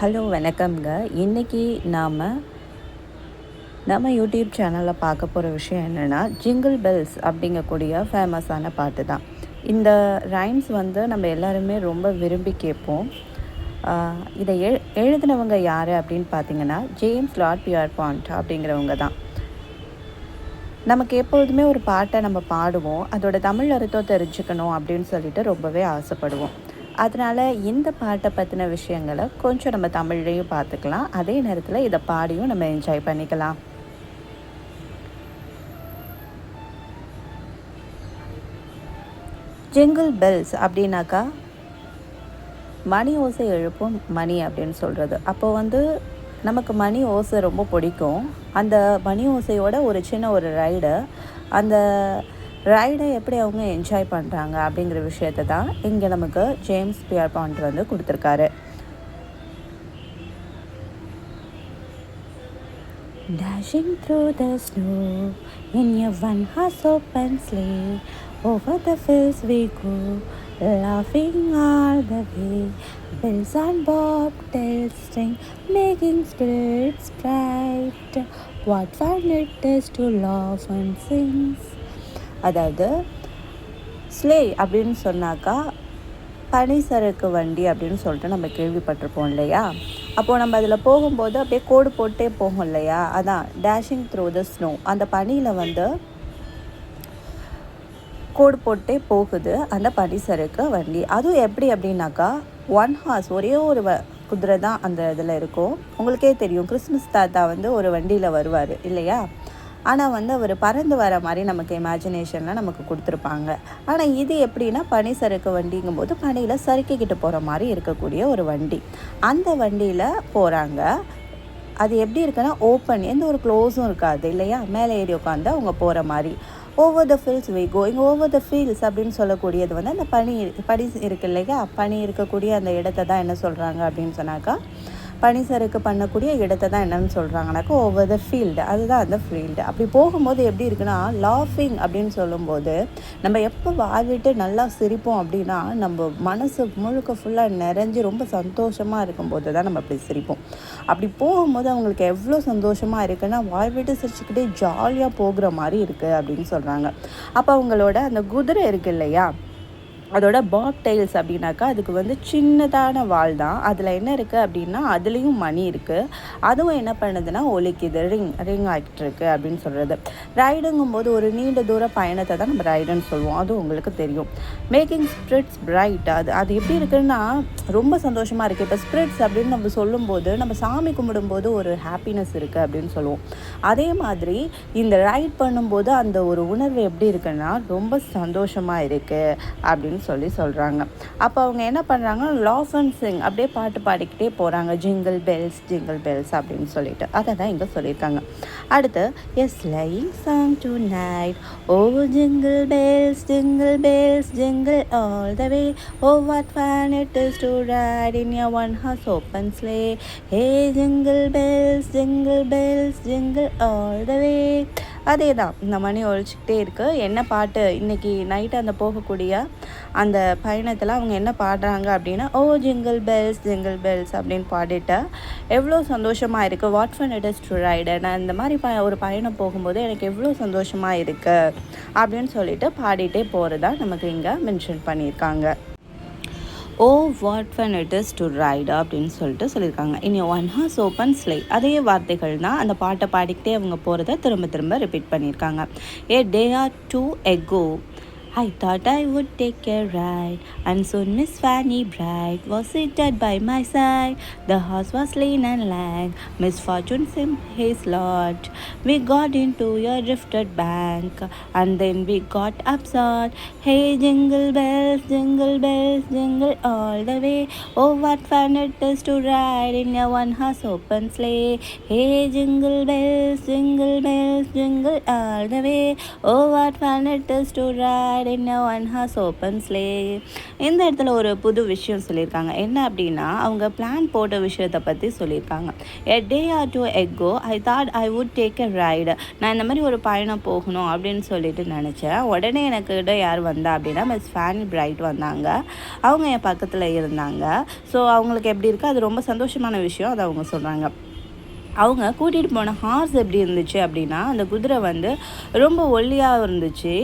Hello வணக்கம்ங்க. இன்றைக்கி நாம் நம்ம யூடியூப் சேனலில் பார்க்க போகிற விஷயம் என்னென்னா, ஜிங்கிள் பெல்ஸ் அப்படிங்கக்கூடிய ஃபேமஸான பாட்டு தான். இந்த ரைம்ஸ் வந்து நம்ம எல்லாருமே ரொம்ப விரும்பி கேட்போம். இதை எழுதினவங்க யார் அப்படின்னு பார்த்தீங்கன்னா, ஜேம்ஸ் லார்ட் பியர்பாண்ட் அப்படிங்கிறவங்க தான். நமக்கு எப்பொழுதுமே ஒரு பாட்டை நம்ம பாடுவோம், அதோட தமிழ் அர்த்தம் தெரிஞ்சுக்கணும் அப்படின்னு சொல்லிட்டு ரொம்பவே ஆசைப்படுவோம். அதனால் இந்த பாட்டை பற்றின விஷயங்களை கொஞ்சம் நம்ம தமிழ்லேயும் பார்த்துக்கலாம், அதே நேரத்தில் இதை பாடியும் நம்ம என்ஜாய் பண்ணிக்கலாம். ஜிங்கிள் பெல்ஸ் அப்படின்னாக்கா மணி ஓசை எழுப்பும் மணி அப்படின்னு சொல்கிறது. அப்போ வந்து நமக்கு மணி ஓசை ரொம்ப பிடிக்கும். அந்த மணி ஓசையோட ஒரு சின்ன ஒரு அந்த ரைடை எப்படி அவங்க என்ஜாய் பண்ணுறாங்க அப்படிங்கிற விஷயத்தை தான் இங்கே நமக்கு ஜேம்ஸ் பியர்பாண்ட் வந்து கொடுத்துருக்காரு. Dashing through the snow in your one-horse open sleigh, over the fields we go, laughing all the way. Bells and bobtails ring, making spirits bright. What fun it is to laugh and sing. அதாவது sleigh அப்படின்னு சொன்னாக்கா பனிசறுக்கு வண்டி அப்படின்னு சொல்லிட்டு நம்ம கேள்விப்பட்டிருப்போம் இல்லையா. அப்போது நம்ம அதில் போகும்போது அப்படியே கோடு போட்டே போகும் இல்லையா, அதான் டேஷிங் த்ரூ த ஸ்னோ. அந்த பனியில் வந்து கோடு போட்டே போகுது அந்த பனிசறுக்கு வண்டி. அதுவும் எப்படி அப்படின்னாக்கா ஒன் ஹார்ஸ், ஒரே ஒரு குதிரை தான் அந்த இதில் இருக்கும். உங்களுக்கே தெரியும், கிறிஸ்மஸ் தாத்தா வந்து ஒரு வண்டியில் வருவார் இல்லையா. ஆனால் வந்து அவர் பறந்து வர மாதிரி நமக்கு இமேஜினேஷனில் நமக்கு கொடுத்துருப்பாங்க. ஆனால் இது எப்படின்னா பனி வண்டிங்கும்போது பனியில் சறுக்கிக்கிட்டு போகிற மாதிரி இருக்கக்கூடிய ஒரு வண்டி. அந்த வண்டியில் போகிறாங்க. அது எப்படி இருக்குன்னா ஓப்பன், எந்த ஒரு க்ளோஸும் இருக்காது இல்லையா. மேலே ஏறி உட்காந்து அவங்க போகிற மாதிரி. Over the fields we go. இங்கே ஓவர் த ஃபீல்ட்ஸ் அப்படின்னு சொல்லக்கூடியது வந்து அந்த பனி இருக்கு இல்லையா, பனி இருக்கக்கூடிய அந்த இடத்த தான் என்ன சொல்கிறாங்க அப்படின்னு சொன்னாக்கா, பனிசறுக்கு பண்ணக்கூடிய இடத்த தான் என்னென்னு சொல்கிறாங்கனாக்கா ஓவர் த ஃபீல்டு, அதுதான் அந்த ஃபீல்டு. அப்படி போகும்போது எப்படி இருக்குன்னா, லாஃபிங் அப்படின்னு சொல்லும்போது நம்ம எப்போ வாழ்விட்டு நல்லா சிரிப்போம் அப்படின்னா, நம்ம மனசு முழுக்க ஃபுல்லாக நிறைஞ்சு ரொம்ப சந்தோஷமாக இருக்கும்போது தான் நம்ம அப்படி சிரிப்போம். அப்படி போகும்போது அவங்களுக்கு எவ்வளோ சந்தோஷமாக இருக்குன்னா, வாழ்விட்டு சிரிச்சுக்கிட்டே ஜாலியாக போகிற மாதிரி இருக்குது அப்படின்னு சொல்கிறாங்க. அப்போ அவங்களோட அந்த குதிரை இருக்குது இல்லையா, அதோட பாப் டெயில்ஸ் அப்படின்னாக்கா அதுக்கு வந்து சின்னதான வால் தான். அதில் என்ன இருக்குது அப்படின்னா அதுலேயும் மணி இருக்குது. அதுவும் என்ன பண்ணுதுன்னா ஒலிக்குது, ரிங் ஆகிட்டு இருக்கு அப்படின்னு சொல்கிறது. ரைடுங்கும்போது ஒரு நீண்ட தூர பயணத்தை தான் நம்ம ரைடுன்னு சொல்லுவோம், அதுவும் உங்களுக்கு தெரியும். மேக்கிங் ஸ்பிரிட்ஸ் பிரைட், அது எப்படி இருக்குன்னா ரொம்ப சந்தோஷமாக இருக்குது. இப்போ ஸ்பிரிட்ஸ் அப்படின்னு நம்ம சொல்லும்போது நம்ம சாமி கும்பிடும்போது ஒரு ஹாப்பினஸ் இருக்குது அப்படின்னு சொல்லுவோம். அதே மாதிரி இந்த ரைட் பண்ணும்போது அந்த ஒரு உணர்வு எப்படி இருக்குன்னா ரொம்ப சந்தோஷமாக இருக்குது அப்படின்னு சொல்கிறாங்க. அப்போ அவங்க என்ன பண்ணுறாங்க, லாஃப் அண்ட் சிங், அப்படியே பாட்டு பாடிக்கிட்டே போகிறாங்க. ஜிங்கிள் பெல்ஸ் அப்படின்னு சொல்லிட்டு அதை தான் இங்கே சொல்லியிருக்காங்க. அடுத்து sleighing song tonight, oh jingle bells jingle all the way, oh what fun it is to ride in your one horse open sleigh, hey jingle bells jingle all the way. அதே தான், இந்த மணி ஒழிச்சிக்கிட்டே இருக்குது. என்ன பாட்டு இன்றைக்கி night அந்த போகக்கூடிய அந்த பயணத்தில் அவங்க என்ன பாடுறாங்க அப்படின்னா, ஓ ஜிங்கிள் பெல்ஸ் அப்படின்னு பாடிட்டு எவ்வளோ சந்தோஷமாக இருக்குது. What fun it is to ride, நான் இந்த மாதிரி ஒரு பயணம் போகும்போது எனக்கு எவ்வளோ சந்தோஷமாக இருக்குது அப்படின்னு சொல்லிட்டு பாடிட்டே போகிறதா நமக்கு இங்கே மென்ஷன் பண்ணியிருக்காங்க. Oh what fun it is to ride அப்படின்னு சொல்லியிருக்காங்க. இனி ஒன் ஹார்ஸ் ஓப்பன் ஸ்லே, அதே வார்த்தைகள் தான் அந்த பாட்டை பாடிக்கிட்டே அவங்க போகிறத திரும்ப ரிப்பீட் பண்ணியிருக்காங்க. A day or two ago I thought I would take a ride, and soon Miss Fanny Bright was seated by my side. The horse was lean and lank, misfortune seemed his lot. We got into a drifted bank, and then we got upset. Hey jingle bells, jingle all the way. Oh what fun it is to ride in a one-horse open sleigh. Hey jingle bells, jingle all the way. Oh what fun it is to ride ride in a one horse open sleigh. இந்த இடத்துல ஒரு புது விஷயம் சொல்லியிருக்காங்க. என்ன அப்படின்னா அவங்க plan போட்ட விஷயத்தை பற்றி சொல்லியிருக்காங்க. A day or two ago I thought I would take a ride. நான் இந்த மாதிரி ஒரு பயணம் போகணும் அப்படின்னு சொல்லிட்டு நினச்சேன். உடனே எனக்கு யார் வந்தா அப்படின்னா மிஸ் ஃபேனி பிரைட் வந்தாங்க. அவங்க என் பக்கத்தில் இருந்தாங்க. ஸோ அவங்களுக்கு எப்படி இருக்குது, அது ரொம்ப சந்தோஷமான விஷயம். அதை அவங்க சொல்கிறாங்க. அவங்க கூட்டிகிட்டு போன ஹார்ஸ் எப்படி இருந்துச்சு அப்படின்னா அந்த குதிரை வந்து ரொம்ப ஒல்லியாக இருந்துச்சு.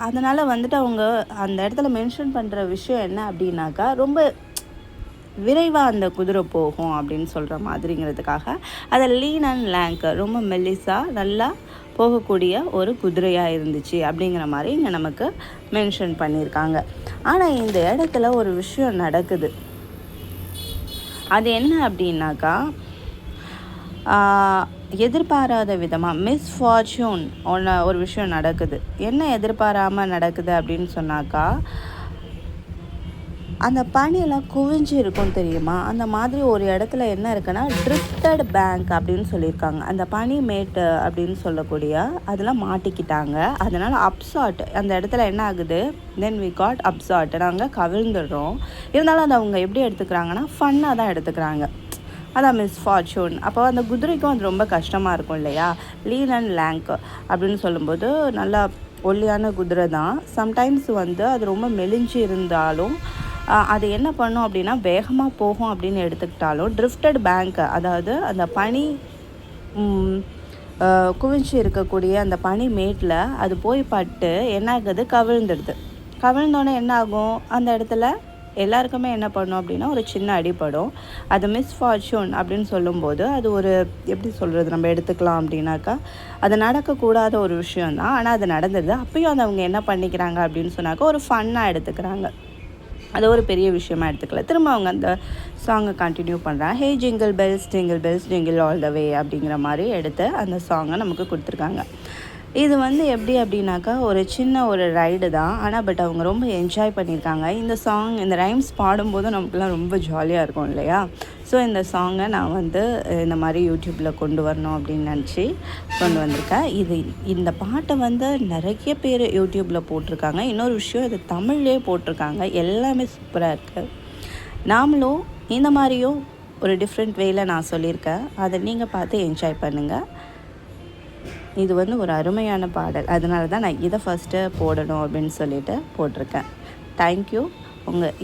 அதனால் வந்துட்டு அவங்க அந்த இடத்துல மென்ஷன் பண்ணுற விஷயம் என்ன அப்படின்னாக்கா ரொம்ப விரைவாக அந்த குதிரை போகும் அப்படின்னு சொல்கிற மாதிரிங்கிறதுக்காக அதை லீன் அண்ட் லேங்க் ரொம்ப மெல்லிஸாக நல்லா போகக்கூடிய ஒரு குதிரையாக இருந்துச்சு அப்படிங்கிற மாதிரி இங்கே நமக்கு மென்ஷன் பண்ணியிருக்காங்க. ஆனால் இந்த இடத்துல ஒரு விஷயம் நடக்குது. அது என்ன அப்படின்னாக்கா எதிர்பாராத விதமாக மிஸ்ஃபார்ச்சூன் ஒரு விஷயம் நடக்குது. என்ன எதிர்பாராமல் நடக்குது அப்படின்னு சொன்னாக்கா அந்த பனியெல்லாம் குவிஞ்சு இருக்கும் தெரியுமா, அந்த மாதிரி ஒரு இடத்துல என்ன இருக்குன்னா ட்ரிஃப்டட் பேங்க் அப்படின்னு சொல்லியிருக்காங்க. அந்த பனி மேட்டு அப்படின்னு சொல்லக்கூடிய அதெல்லாம் மாட்டிக்கிட்டாங்க. அதனால் அப்சாட் அந்த இடத்துல என்ன ஆகுது, தென் வி காட் அப்சாட், நாங்கள் கவிழ்ந்துடுறோம். இருந்தாலும் அதை அவங்க எப்படி எடுத்துக்கிறாங்கன்னா ஃபன்னாக தான் எடுத்துக்கிறாங்க. அதான் மிஸ்ஃபார்ச்சூன். அப்போ அந்த குதிரைக்கும் அது ரொம்ப கஷ்டமாக இருக்கும் இல்லையா. லீன் அண்ட் லேங்க் அப்படின்னு சொல்லும்போது நல்லா ஒல்லியான குதிரை தான். சம்டைம்ஸ் வந்து அது ரொம்ப மெலிஞ்சு இருந்தாலும் அது என்ன பண்ணும் அப்படின்னா வேகமாக போகும் அப்படின்னு எடுத்துக்கிட்டாலும் ட்ரிஃப்டட் பேங்க், அதாவது அந்த பனி குவிஞ்சு இருக்கக்கூடிய அந்த பனி மேட்டில் அது போய் பட்டு என்ன ஆகுது, கவிழ்ந்துடுது. கவிழ்ந்தோன்னே என்ன ஆகும், அந்த இடத்துல எல்லாருக்குமே என்ன பண்ணும் அப்படின்னா ஒரு சின்ன அடிப்படும். அது மிஸ்ஃபார்ச்சூன் அப்படின்னு சொல்லும்போது அது ஒரு எப்படி சொல்கிறது, நம்ம எடுத்துக்கலாம் அப்படின்னாக்கா அது நடக்கக்கூடாத ஒரு விஷயந்தான். ஆனால் அது நடந்துடுது. அப்பயும் அதை அவங்க என்ன பண்ணிக்கிறாங்க அப்படின்னு சொன்னாக்கா ஒரு ஃபன்னாக எடுத்துக்கிறாங்க. அது ஒரு பெரிய விஷயமா எடுத்துக்கல. திரும்ப அவங்க அந்த சாங்கை கண்டினியூ பண்ணுறாங்க. Hey jingle bells jingle all the way அப்படிங்கிற மாதிரி எடுத்து அந்த சாங்கை நமக்கு கொடுத்துருக்காங்க. இது வந்து எப்படி அப்படின்னாக்கா ஒரு சின்ன ஒரு ரைடு தான். ஆனால் பட் அவங்க ரொம்ப என்ஜாய் பண்ணியிருக்காங்க. இந்த சாங் இந்த ரைம்ஸ் பாடும்போது நமக்குலாம் ரொம்ப ஜாலியாக இருக்கும் இல்லையா. ஸோ இந்த சாங்கை நான் வந்து இந்த மாதிரி யூடியூப்பில் கொண்டு வரணும் அப்படின்னு நினச்சி கொண்டு வந்திருக்கேன். இந்த பாட்டை வந்து நிறைய பேர் யூடியூப்பில் போட்டிருக்காங்க. இன்னொரு விஷயம், இது தமிழ்லேயே போட்டிருக்காங்க. எல்லாமே சூப்பராக இருக்குது. நாமளும் இந்த மாதிரியும் ஒரு டிஃப்ரெண்ட் வேயில் நான் சொல்லியிருக்கேன். அதை நீங்கள் பார்த்து என்ஜாய் பண்ணுங்கள். இது வந்து ஒரு அருமையான பாடல். அதனால தான் நான் இதை ஃபஸ்ட்டு போடணும் அப்படின்னு சொல்லிட்டு போட்டிருக்கேன். தேங்க்யூ.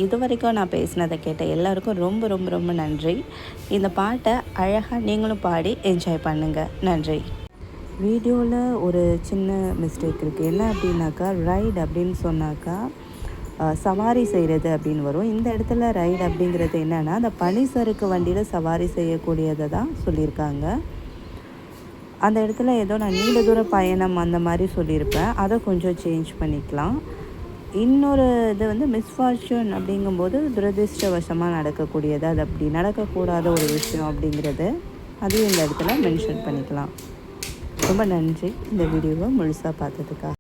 இது வரைக்கும் நான் பேசினதை கேட்ட எல்லாருக்கும் ரொம்ப ரொம்ப ரொம்ப நன்றி. இந்த பாட்டை அழகாக நீங்களும் பாடி என்ஜாய் பண்ணுங்கள். நன்றி. வீடியோவில் ஒரு சின்ன மிஸ்டேக் இருக்குது. என்ன அப்படின்னாக்கா ரைடு அப்படின்னு சொன்னாக்கா சவாரி செய்கிறது அப்படின்னு வரும். இந்த இடத்துல ரைடு அப்படிங்கிறது என்னென்னா அந்த பனிசறுக்கு வண்டியில் சவாரி செய்யக்கூடியதை தான் சொல்லியிருக்காங்க. அந்த இடத்துல ஏதோ நான் நீண்ட தூர பயணம் அந்த மாதிரி சொல்லியிருப்பேன். அதை கொஞ்சம் சேஞ்ச் பண்ணிக்கலாம். இன்னொரு இது வந்து மிஸ்ஃபார்ச்சூன் அப்படிங்கும்போது துரதிர்ஷ்டவசமாக நடக்கக்கூடியது, அது அப்படி நடக்கக்கூடாத ஒரு விஷயம் அப்படிங்கிறது அதையும் இந்த இடத்துல மென்ஷன் பண்ணிக்கலாம். ரொம்ப நன்றி இந்த வீடியோவை முழுசாக பார்த்ததுக்காக.